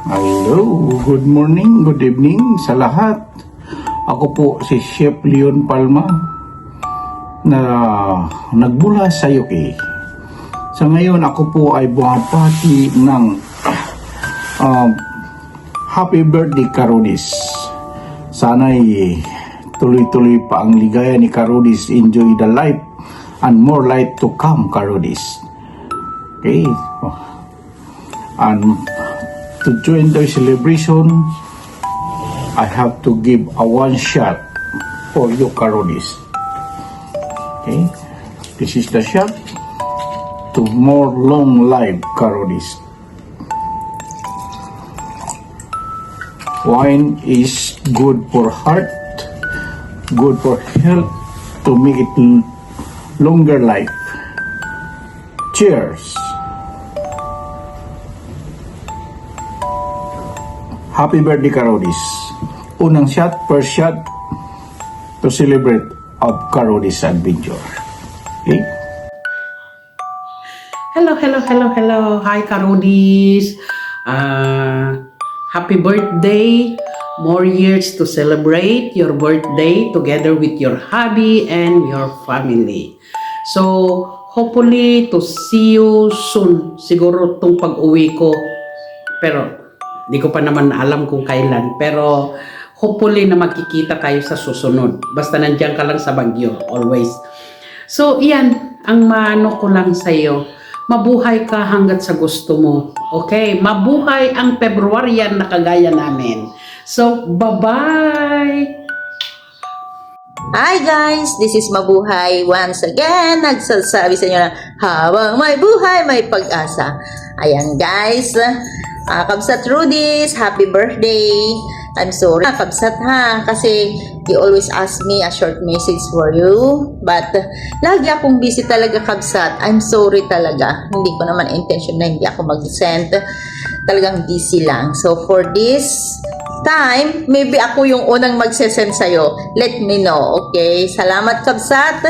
Hello, good morning, good evening sa lahat. Ako po si Chef Leon Palma na nagmula sa UK. Sa ngayon ako po ay bumabati ng happy birthday Karudis. Sana'y tuloy-tuloy pa ang ligaya ni Karudis. Enjoy the life and more life to come, Karudis. Okay. And to join the celebration, I have to give a one shot for you, Karudis. Okay, this is the shot to more long life, Karudis. Wine is good for heart, good for health, to make it longer life. Cheers. Happy birthday, Karudis. Unang shot, first shot to celebrate of Karudis adventure. Okay? Hello. Hi, Karudis. Happy birthday. More years to celebrate your birthday together with your hubby and your family. So, hopefully to see you soon. Siguro itong pag-uwi ko. Pero, di ko pa naman alam kung kailan. Pero, hopefully na magkikita kayo sa susunod. Basta nandiyan ka lang sa Baguio, always. So, iyan, ang maano ko lang sa'yo. Mabuhay ka hanggat sa gusto mo. Okay? Mabuhay ang Februaryan na kagaya namin. So, bye-bye! Hi guys, this is Mabuhay once again. Nagsasabi sa inyo na habang may buhay, may pag-asa. Ayan guys, Kabsat Rudis, happy birthday. I'm sorry, Kabsat ha, kasi you always ask me a short message for you. But lagi akong busy talaga, Kabsat. I'm sorry talaga. Hindi ko naman intention na hindi ako mag-send. Talagang busy lang. So for this time, maybe ako yung unang magsesend sa'yo. Let me know, okay? Salamat, Kabsat.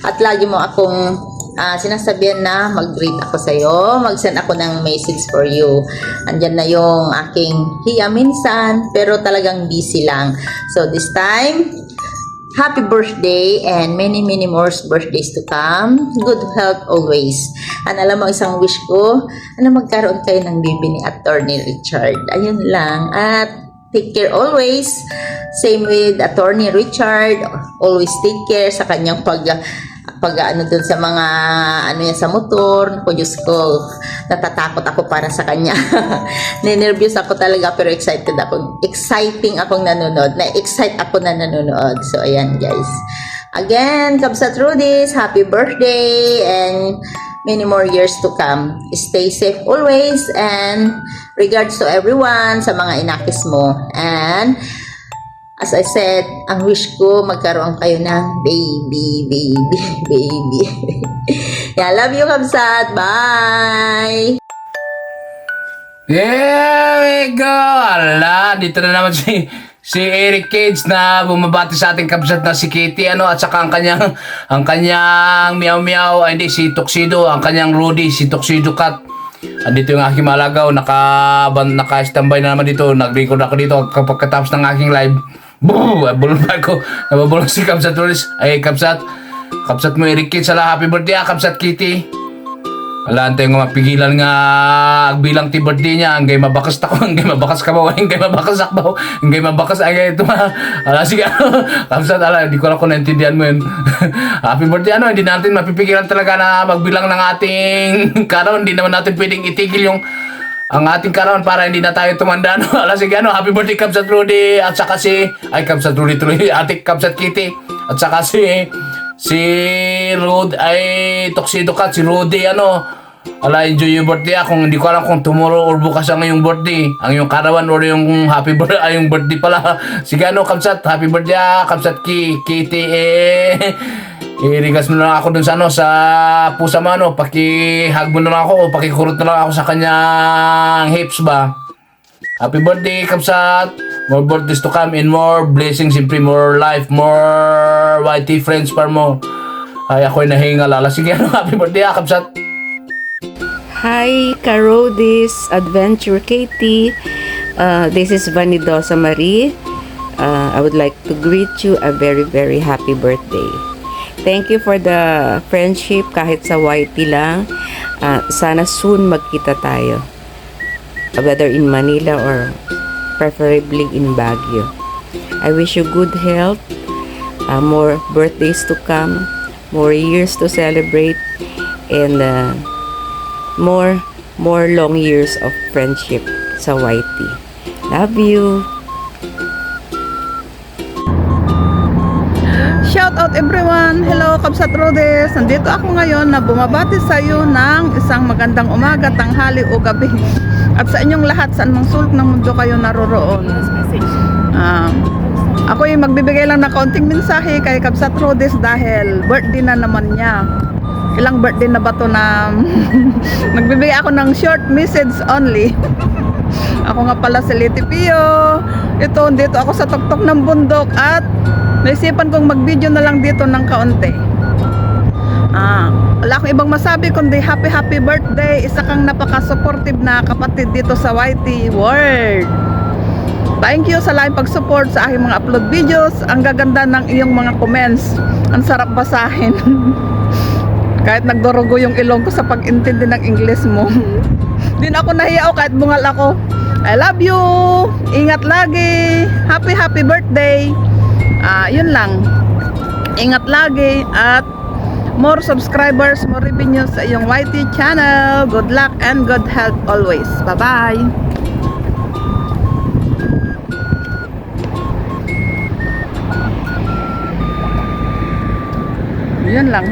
At lagi mo akong sinasabihan na mag-greet ako sa'yo, mag-send ako ng message for you. Andyan na yung aking hiya minsan, pero talagang busy lang. So this time, happy birthday and many more birthdays to come. Good health always. And alam mo, isang wish ko, magkaroon kayo ng baby ni Attorney Richard. Ayun lang. At take care always. Same with Attorney Richard. Always take care sa kanyang pag dun sa mga yan sa motor. Naku, Diyos ko, natatakot ako para sa kanya. Nervous ako talaga, pero exciting akong nanonood. Na-excite ako na nanonood. So ayan guys, again, Kabsat Rudis, happy birthday and many more years to come. Stay safe always and regards to everyone, sa mga inakis mo. And as I said, ang wish ko, magkaroon kayo ng baby. Yeah, love you, Kabsat. Bye! There we go! Ala, dito na naman si Eric Cage na bumabati sa ating Kabsat na si Kitty, at saka ang kanyang meow, hindi, si Tuxedo, ang kanyang Rudy, si Tuxedo Cat. Andito yung aking malagaw, naka-standby na naman dito, nag-record ako dito kapag katapos ng aking live. Bulungan ko, nababulong si Kabsat Rulis. Ay, Kabsat mo Eric Cage, happy birthday Kabsat Kitty. Wala tayong mapigilan nga bilang ti birthday niya. Ang gay mabakas tako, ang gay mabakas ka ba, ang gay mabakas akbaw, ang gay mabakas ay gay ito. Sige, Kabsat, hindi ko lang kung naintindihan mo yun. Happy birthday, hindi natin mapipigilan talaga na magbilang ng ating karon. Hindi naman natin pwedeng itigil ang ating karon para hindi na tayo tumanda. Sige, happy birthday Kabsat Rudy, at saka Kabsat Rudy tuloy, ating Kabsat Kitty, at saka si Rod ay Tuxedo Cat, si Rudy, enjoy your birthday. Kung hindi ko alam kung tomorrow or bukas ang iyong birthday, ang iyong karawan or yung happy birthday, yung birthday pala. Sige, Kabsat, happy birthday Kabsat Kitty. Irigas mo na lang ako dun sa pusa mo, pakihag mo na lang ako, pakikurot na lang ako sa kanyang hips ba. Happy birthday, Kabsat. More birthdays to come and more blessings, simply more life, more YT friends par mo. Ay, ako'y nahinga lala. Sige, happy birthday, Kabsat. Hi, Karodis, Adventure Katie. This is Vanidosa Marie. I would like to greet you a very, very happy birthday. Thank you for the friendship kahit sa YT lang. Sana soon magkita tayo. Whether in Manila or preferably in Baguio. I wish you good health, more birthdays to come, more years to celebrate, and more long years of friendship sa YT. Love you! Shout out everyone! Hello, Kabsat Rodes! Nandito ako ngayon na bumabati sa iyo ng isang magandang umaga, tanghali o gabi. At sa inyong lahat, saan mang sulok ng mundo kayo naroroon. Ako ay magbibigay lang ng kaunting mensahe kay Kabsat Rodes dahil birthday na naman niya. Ilang birthday na ba to na magbibigay ako ng short message only. Ako nga pala si Liti Pio. Ito, dito ako sa tuktok ng bundok at naisipan kong mag-video na lang dito ng kaunti. Wala akong ibang masabi kundi happy birthday. Isa kang napaka-supportive na kapatid dito sa YT World. Thank you sa laking pag-support sa aking mga upload videos. Ang gaganda ng iyong mga comments. Ang sarap basahin. Kahit nagdurugo yung ilong ko sa pag-intindi ng English mo. Din ako nahiya kahit bungal ako. I love you. Ingat lagi. Happy birthday. Yun lang. Ingat lagi at more subscribers, more revenue sa iyong YT channel. Good luck and good health always. Bye-bye. Yun lang.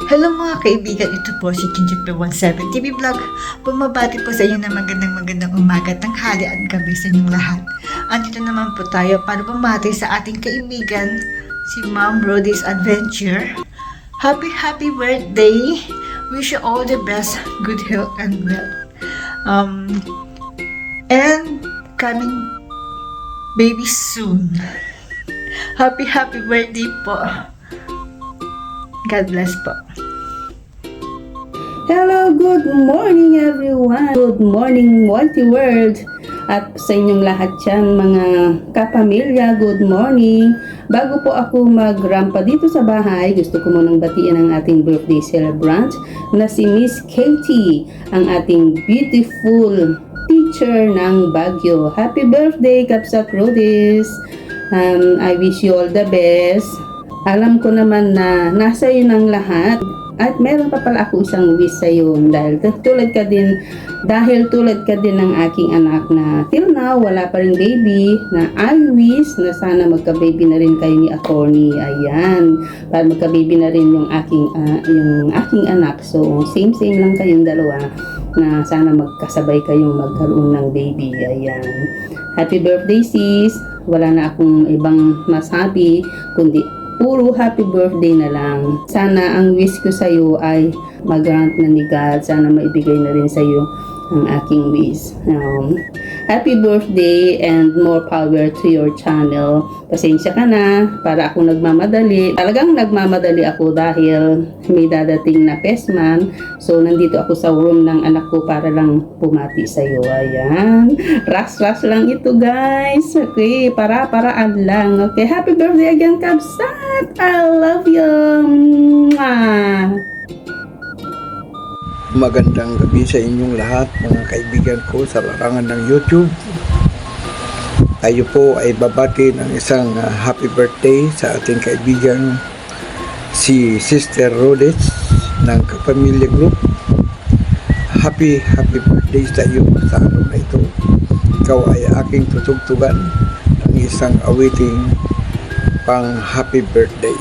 Hello mga kaibigan, ito po si Kinjik 17 TV Vlog. Bumabati po sa inyo ng magandang umaga, tanghali at gabi sa inyong lahat. Andito naman po tayo para bumati sa ating kaibigan, si Ma'am Brody's Adventure. Happy birthday! Wish you all the best, good health and wealth. And coming baby soon. Happy birthday po. God bless po. Hello, good morning everyone! Good morning, YT World! At sa inyong lahat yan, mga kapamilya, good morning! Bago po ako magrampa dito sa bahay, gusto ko munang batiin ang ating birthday celebrant na si Miss Katie, ang ating beautiful teacher ng Baguio. Happy birthday, Kabsat Rodis! I wish you all the best. Alam ko naman na nasa iyo ng lahat. At meron pa pala ako isang wish sa iyo dahil tulad ka din ng aking anak na till now wala pa rin baby, na I wish na sana magka-baby na rin kayo ni Attorney. Ayan, para magka-baby na rin yung aking anak. So same lang kayong dalawa, na sana magkasabay kayong magkaroon ng baby. Ayan, happy birthday sis. Wala na akong ibang masabi kundi puro happy birthday na lang. Sana ang wish ko sa iyo ay mag-grant na ni God. Sana maibigay na rin sa iyo ang aking wish. Happy birthday and more power to your channel. Pasensya ka na para ako nagmamadali. Talagang nagmamadali ako dahil may dadating na Pesman. So nandito ako sa room ng anak ko para lang pumati sa iyo. Ayan. Rush lang ito guys. Okay, paraan lang. Okay, happy birthday again Kabsat. I love you. Mwah. Magandang gabi sa inyong lahat, mga kaibigan ko sa larangan ng YouTube. Tayo po ay babati ng isang happy birthday sa ating kaibigan si Sister Rhodes ng Kapamilya Group. Happy birthday sa iyo sa araw na ito. Ikaw ay aking tutugtugan ng isang awiting pang happy birthday.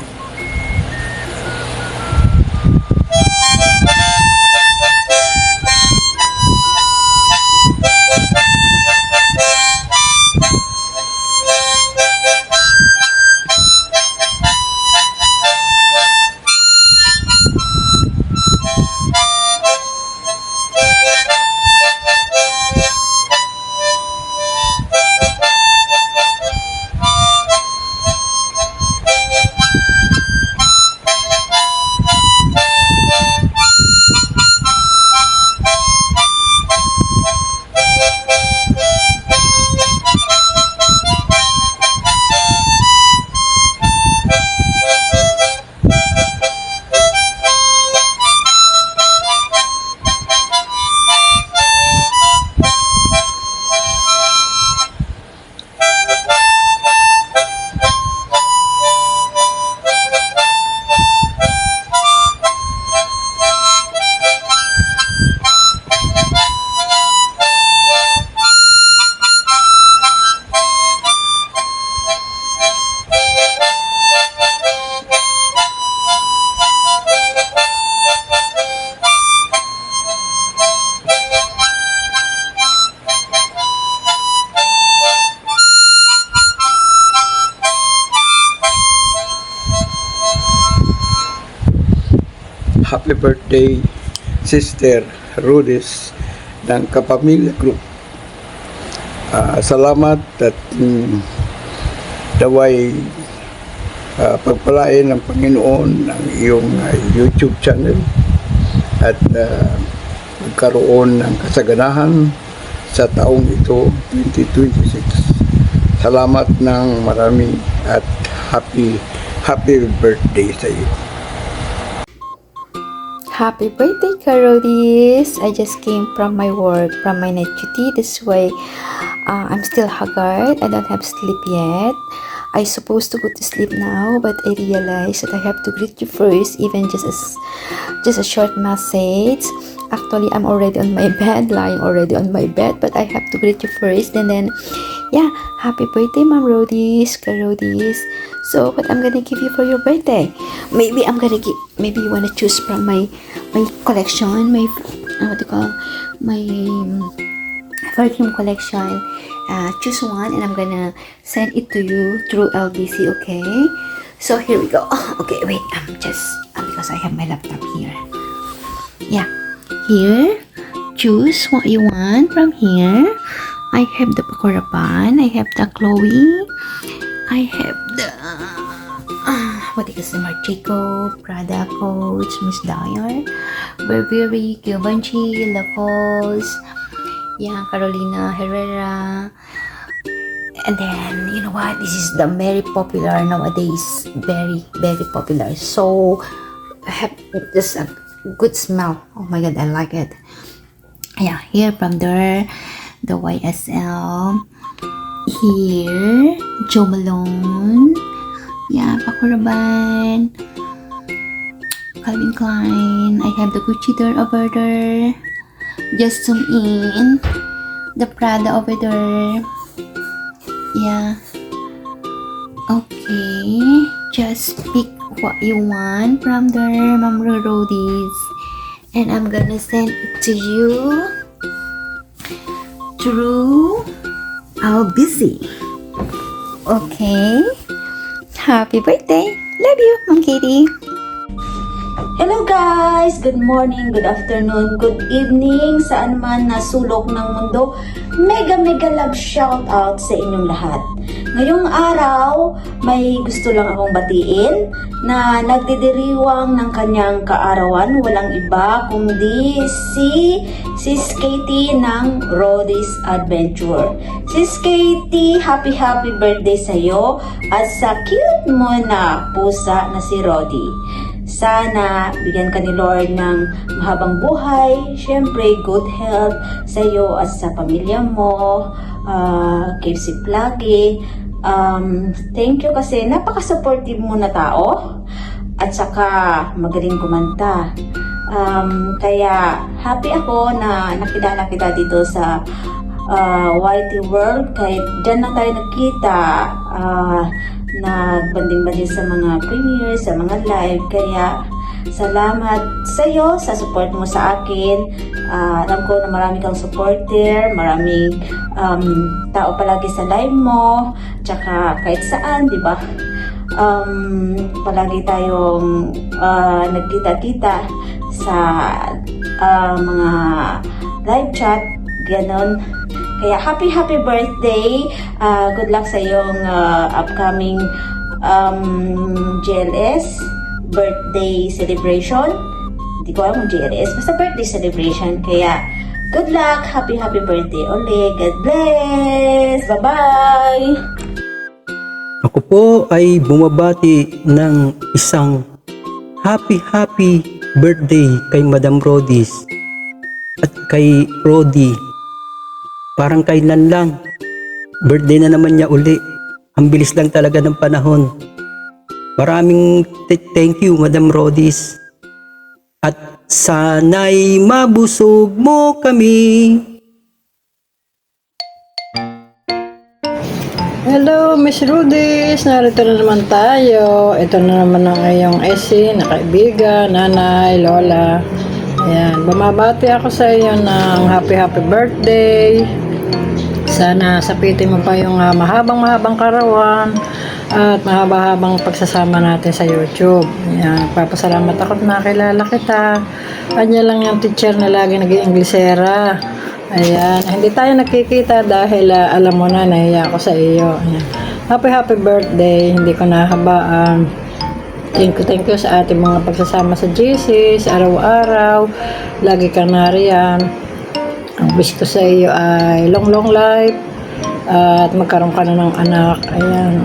happy birthday, Sister Rudis ng Kapamilya Group. Salamat at daway pagpalain ng Panginoon ang iyong YouTube channel at magkaroon ng kasaganahan sa taong ito 2026. Salamat ng marami at happy birthday sa iyo. Happy birthday, Karodis! I just came from my work, from my night duty. This way, I'm still haggard. I don't have sleep yet. I supposed to go to sleep now, but I realized that I have to greet you first, even just a short message. Actually, I'm already on my bed, lying already on my bed, but I have to greet you first, and then, yeah, happy birthday, Ma'am Rodis, Karodis. So, what I'm gonna give you for your birthday? Maybe you wanna choose from my collection, my perfume collection. Choose one, and I'm gonna send it to you through LBC, okay? So, here we go. Oh, okay, wait, because I have my laptop here. Yeah, here, choose what you want from here. I have the Pakurapan, I have the Chloe, I have the Marc Jacob, Prada, Coach, Miss Dyer, Burberry, Givenchy, Lacoste, yeah, Carolina Herrera. And then, you know what? This is the very popular nowadays. Very, very popular. So, I have just a good smell. Oh my god, I like it. Yeah, here from there, the YSL. Here, Jo Malone. Yeah, Pakuraban. Calvin Klein. I have the Gucci there over there. Just zoom in. The Prada over there. Yeah. Okay. Just pick what you want from there, Ma'am Rodis. And I'm gonna send it to you through LBC. Okay. Happy birthday. Love you, Ma'am Katie. Hello guys! Good morning, good afternoon, good evening, saan man na sulok ng mundo. Mega love shout out sa inyong lahat. Ngayong araw, may gusto lang akong batiin na nagdidiriwang ng kanyang kaarawan. Walang iba kundi si Sis Katie ng Rodis Adventure. Sis Katie, happy birthday sa'yo at sa cute mo na pusa na si Rodi. Sana bigyan ka ni Lord ng mahabang buhay, syempre good health sa iyo at sa pamilya mo, keep safe lagi. Thank you kasi napaka-supportive mo na tao at saka magaling kumanta. Kaya happy ako na nakilala kita dito sa YT World. Kahit dyan na tayo nakita, nagbanding-banding sa mga premiere, sa mga live. Kaya salamat sa iyo sa support mo sa akin. Alam ko na marami kang supporter, maraming tao palagi sa live mo, tsaka kahit saan, di ba? Palagi tayong nagkita-kita sa mga live chat, ganon. Kaya happy birthday. Good luck sa iyong upcoming GLS birthday celebration. Hindi ko alam kung GLS, basta birthday celebration. Kaya good luck, happy birthday ulit. God bless. Bye-bye. Ako po ay bumabati ng isang happy birthday kay Madam Rodis at kay Rodi. Parang kailan lang, birthday na naman niya uli. Ang bilis lang talaga ng panahon. Maraming thank you, Madam Rodis. At sana'y mabusog mo kami. Hello, Miss Rudis. Narito na naman tayo. Ito na naman ang iyong SC na kaibigan, nanay, lola. Ayan, bumabati ako sa iyo ng happy birthday Sana sapitin mo pa yung mahabang karawan at mahaba-habang pagsasama natin sa YouTube. Yan, papasalamat ako na nakilala kita. Anya lang yung teacher na lagi nag-iinglesera. Ayan, hindi tayo nakikita dahil alam mo na, nahiya ako sa iyo. Ayan. Happy birthday, hindi ko nahabaan. Thank you sa ating mga pagsasama sa GC, sa araw-araw. Lagi kang nariyan. Ang wish ko sa iyo ay long life at magkaroon ka na ng anak. Ayan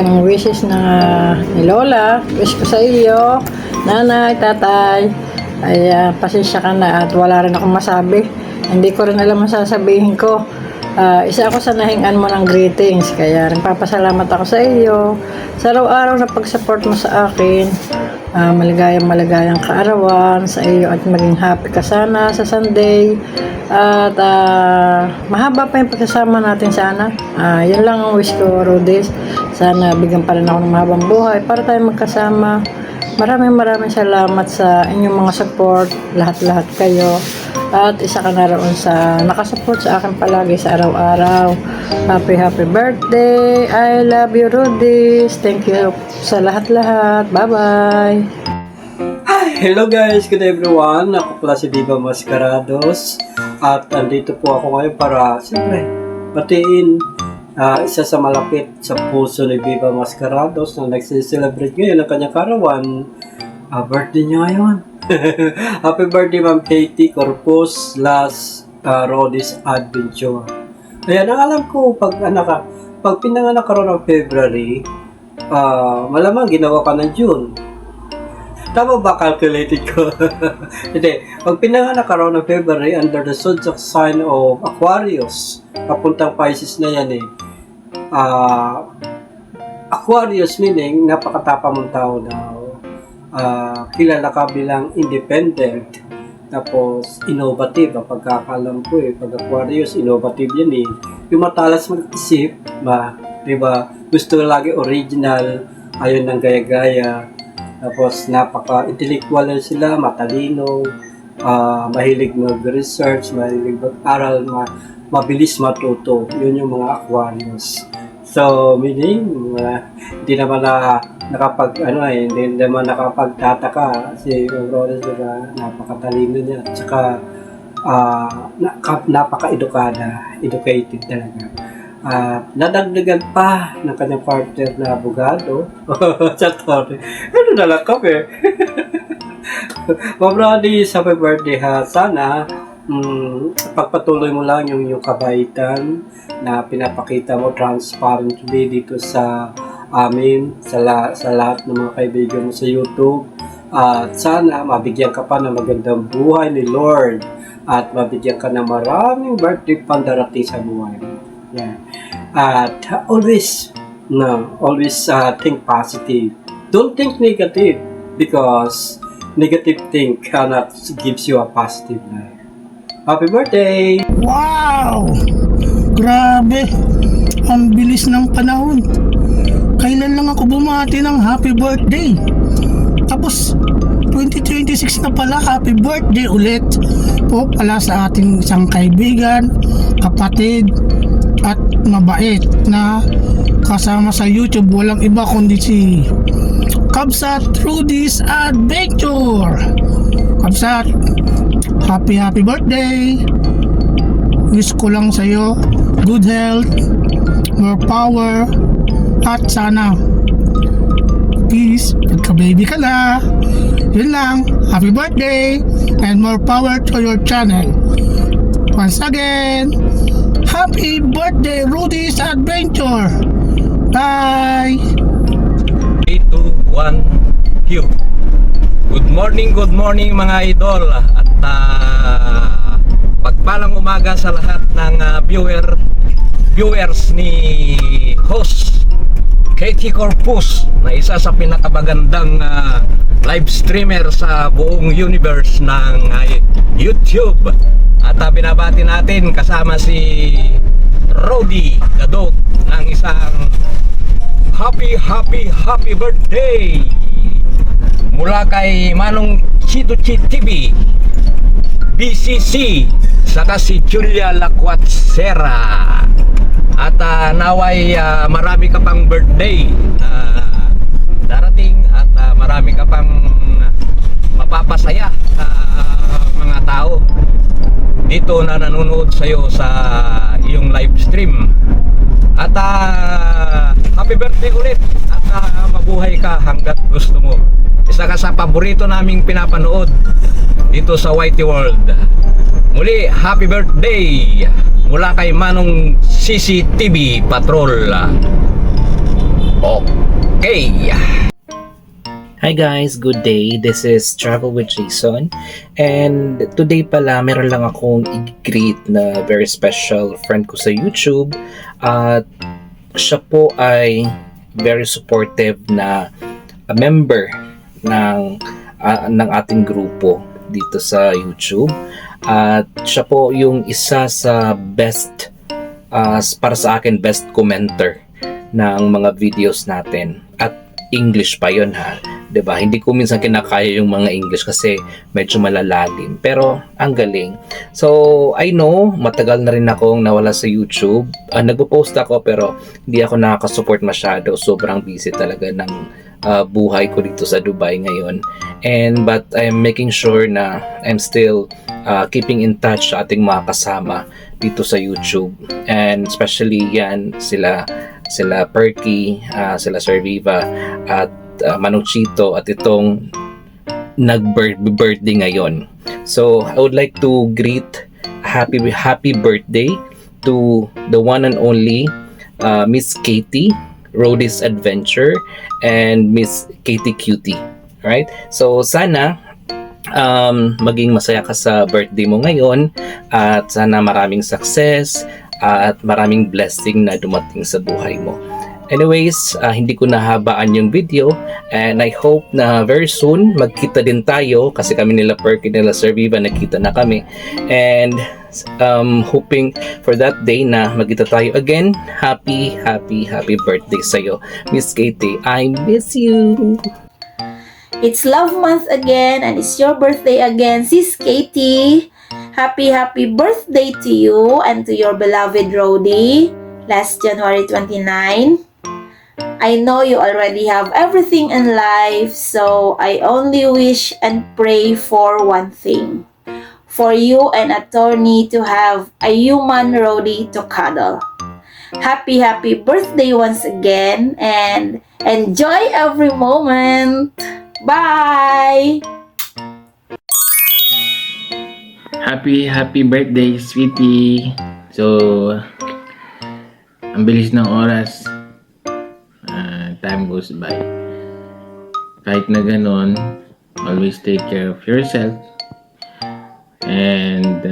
ang wishes ni Lola. Wish ko sa iyo, nanay, tatay. Ayan, pasensya ka na at wala rin akong masabi. Hindi ko rin alam ang sasabihin ko. Isa ako sa nahingan mo ng greetings. Kaya rin papasalamat ako sa iyo sa araw-araw na pag-support mo sa akin. Maligayang kaarawan sa iyo at maging happy ka sana sa Sunday. At mahaba pa yung pagsasama natin sana. Yan lang ang wish ko, Rudis. Sana bigyan pa rin ako ng mahabang buhay para tayo magkasama. Maraming salamat sa inyong mga support, lahat kayo. At isa ka na roon sa nakasupport sa akin palagi sa araw-araw. Happy birthday. I love you, Rudis. Thank you sa lahat. Bye-bye. Hello guys, good everyone. Ako pala si Viva Mascarados. At andito po ako ngayon para siyempre batiin isa sa malapit sa puso ni Viva Mascarados na nagsiselebrate ngayon ang kanyang karawan. Birthday niya ngayon. Happy birthday Ma'am Katie Corpus Las Rodis Adventure. Ayan, ang alam ko pag pinanganak ka ron ng February, malamang ginawa ka ng June. Tama ba calculated ko? Hindi. Pag pinanganak ka ron ng February under the zodiac sign of Aquarius, papuntang Pisces na yan Aquarius meaning napakatapang mong tao daw. Kilala ka bilang independent, tapos innovative. Pagkakalam ko pag Aquarius, innovative yan yung matalas mag-isip, diba? Gusto lagi original, ayaw ng gaya-gaya, tapos napaka-intellectual sila, matalino, mahilig mag-research, mahilig mag-aral, mabilis matuto. Yun yung mga Aquarius. So, meaning, hindi naman hindi naman nakapagtataka si Aurora, napakatalino niya. At saka, educated talaga. Nadagdagan pa ng kanyang partner na abogado. Ano na lang kami? Ma'am Rodis, happy birthday ha. Sana, pagpatuloy mo lang yung kabaitan na pinapakita mo transparently dito sa amin, sa lahat ng mga kaibigan mo sa YouTube. At sana mabigyan ka pa ng magandang buhay ni Lord at mabigyan ka ng maraming birthday pandarating sa buhay mo. Yeah. At always think positive. Don't think negative because negative thing cannot gives you a positive life. Happy birthday! Wow! Grabe! Ang bilis ng panahon. Kailan lang ako bumati ng happy birthday? Tapos 2026 na pala, happy birthday ulit po pala sa ating isang kaibigan, kapatid at mabait na kasama sa YouTube. Walang iba kundi si Kabsat Rudy's Adventure. Kabsat, happy birthday. Wish ko lang sa'yo good health, more power, at sana peace, pagka-baby ka na. Yun lang, happy birthday and more power to your channel. Once again, happy birthday Rudy's Adventure. Bye. 3, 2, 1, Q. Good morning mga idol. At pagpalang umaga sa lahat ng viewers ni host Katie Corpus, na isa sa pinakamagandang live streamer sa buong universe ng YouTube. At binabati natin kasama si Rodi Gadot ng isang happy birthday mula kay Manong Chito TV, BCC, saka si Julia Lacuatsera. At naway marami ka pang birthday na darating at marami ka pang mapapasaya sa mga tao dito na nanonood sa'yo sa iyong live stream. At happy birthday ulit at mabuhay ka hanggat gusto mo. Isa ka sa paborito naming pinapanood dito sa Whitey World. Muli, happy birthday mula kay Manong CCTV Patrol. Okay. Hi guys, good day. This is Travel with Jason. And today pala, meron lang akong i-greet na very special friend ko sa YouTube. At siya po ay very supportive na member ng ating grupo dito sa YouTube. At siya po yung isa sa best, para sa akin, best commenter ng mga videos natin. At English pa yun ha, 'di ba? Hindi ko minsan kinakaya yung mga English kasi medyo malalalim, pero ang galing. So I know matagal na rin akong nawala sa YouTube. Nagpo-post ako pero hindi ako nakaka-support masyado, sobrang busy talaga ng buhay ko dito sa Dubai ngayon. But I'm making sure na I'm still keeping in touch sa ating mga kasama dito sa YouTube, and especially yan sila Perky, sila Sir Viva at Manong Chito at itong nag-birthday ngayon. So I would like to greet happy birthday to the one and only Miss Katie Rody's Adventure and Miss Katie Cutie. Alright? So sana maging masaya ka sa birthday mo ngayon at sana maraming success at maraming blessing na dumating sa buhay mo. Anyways, hindi ko nahabaan yung video, and I hope na very soon magkita din tayo kasi kami nila Perky, nila Sir Viva, nakita na kami, and hoping for that day na magkita tayo again. Happy birthday sa'yo, Miss Katie. I miss you. It's Love Month again, and it's your birthday again, Sis Katie. Happy birthday to you and to your beloved Rody last January 29. I know you already have everything in life, so I only wish and pray for one thing. For you and attorney to have a human Rody to cuddle. Happy birthday once again, and enjoy every moment. Bye! Happy birthday, sweetie. So, ang bilis ng oras. Time goes by. Kahit na ganon, always take care of yourself. And,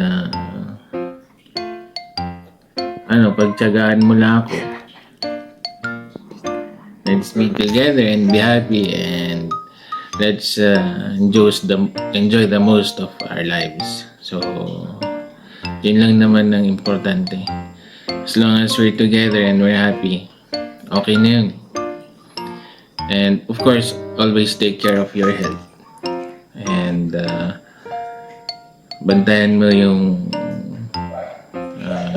pagtyagaan mo lang ako. Let's be together and be happy, and let's enjoy the most of our lives. So, yun lang naman ang importante. As long as we're together and we're happy, okay na yun. And of course, always take care of your health. And bantayan mo yung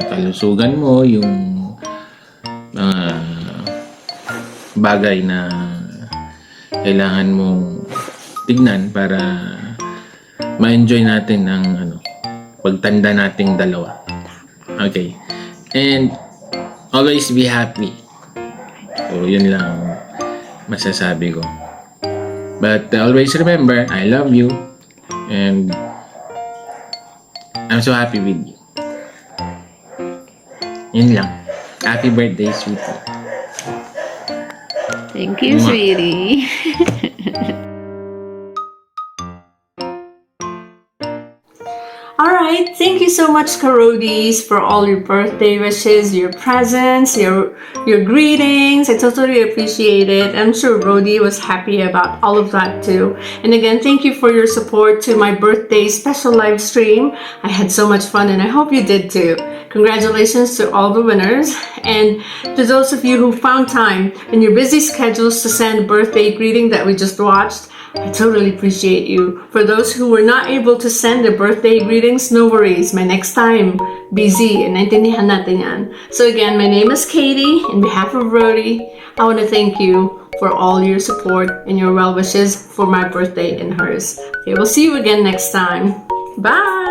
kalusugan mo, yung mga bagay na kailangan mong tignan para ma-enjoy natin ang pagtanda nating dalawa. Okay. And always be happy. So, yun lang masasabi ko. But always remember, I love you. And I'm so happy with you. Yun lang. Happy birthday, sweetie. Thank you, sweetie. Alright, thank you so much, Karodis, for all your birthday wishes, your presents, your greetings. I totally appreciate it. I'm sure Rody was happy about all of that too. And again, thank you for your support to my birthday special live stream. I had so much fun and I hope you did too. Congratulations to all the winners, and to those of you who found time in your busy schedules to send a birthday greeting that we just watched. I totally appreciate you. For those who were not able to send their birthday greetings, no worries. My next time, busy, and naintindihan natin yan. So again, my name is Katie. In behalf of Rody, I want to thank you for all your support and your well wishes for my birthday and hers. Okay, we'll see you again next time. Bye!